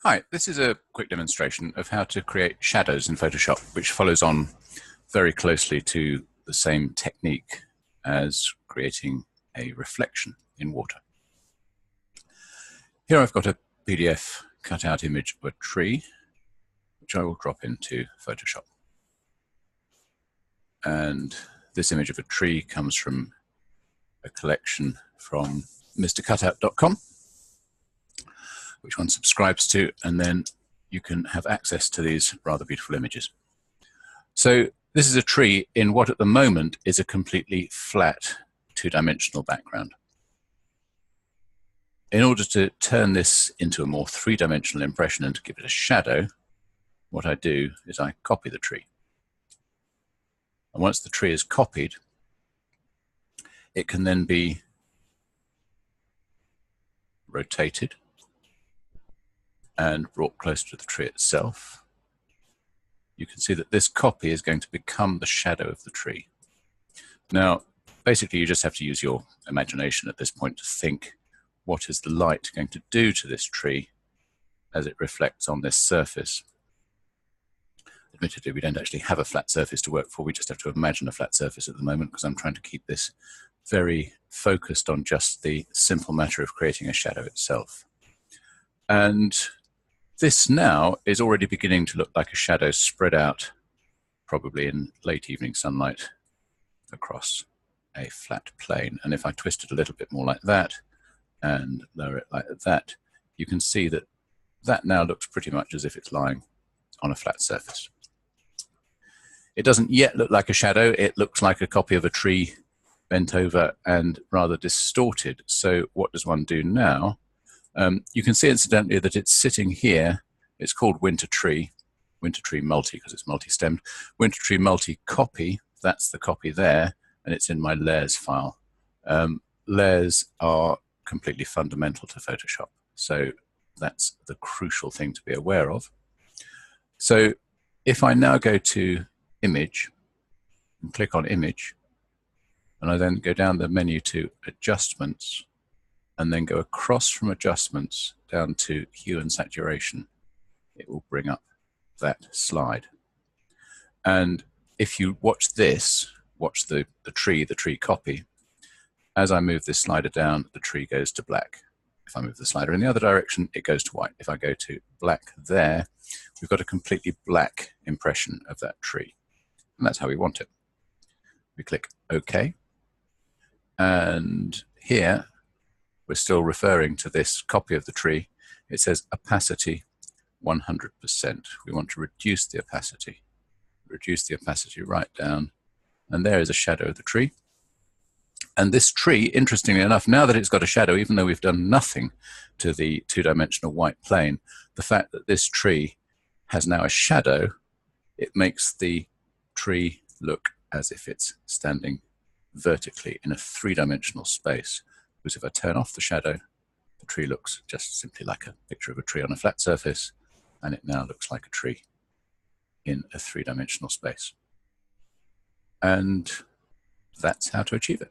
Hi, this is a quick demonstration of how to create shadows in Photoshop, which follows on very closely to the same technique as creating a reflection in water. Here I've got a PDF cutout image of a tree, which I will drop into Photoshop. And this image of a tree comes from a collection from mrcutout.com, which one subscribes to, and then you can have access to these rather beautiful images. So this is a tree in what at the moment is a completely flat two-dimensional background. In order to turn this into a more three-dimensional impression and to give it a shadow, what I do is I copy the tree. And once the tree is copied, it can then be rotated and brought closer to the tree itself. You can see that this copy is going to become the shadow of the tree. Now, basically, you just have to use your imagination at this point to think, what is the light going to do to this tree as it reflects on this surface? Admittedly, we don't actually have a flat surface to work for. We just have to imagine a flat surface at the moment because I'm trying to keep this very focused on just the simple matter of creating a shadow itself. And this now is already beginning to look like a shadow spread out, probably in late evening sunlight, across a flat plane. And if I twist it a little bit more like that and lower it like that, you can see that that now looks pretty much as if it's lying on a flat surface. It doesn't yet look like a shadow. It looks like a copy of a tree bent over and rather distorted. So what does one do now? You can see incidentally that it's sitting here. It's called Winter Tree Multi because it's multi-stemmed. Winter Tree Multi Copy, that's the copy there, and it's in my layers file. Layers are completely fundamental to Photoshop, so that's the crucial thing to be aware of. So if I now go to Image and click on Image, and I then go down the menu to Adjustments, and then go across from Adjustments down to Hue and Saturation, it will bring up that slide. And if you watch this, watch the tree copy, as I move this slider down, the tree goes to black. If I move the slider in the other direction, it goes to white. If I go to black there, we've got a completely black impression of that tree. And that's how we want it. We click OK. And here, we're still referring to this copy of the tree. It says opacity 100%. We want to reduce the opacity. Reduce the opacity right down. And there is a shadow of the tree. And this tree, interestingly enough, now that it's got a shadow, even though we've done nothing to the two-dimensional white plane, the fact that this tree has now a shadow, it makes the tree look as if it's standing vertically in a three-dimensional space. Because if I turn off the shadow, the tree looks just simply like a picture of a tree on a flat surface, and it now looks like a tree in a three-dimensional space. And that's how to achieve it.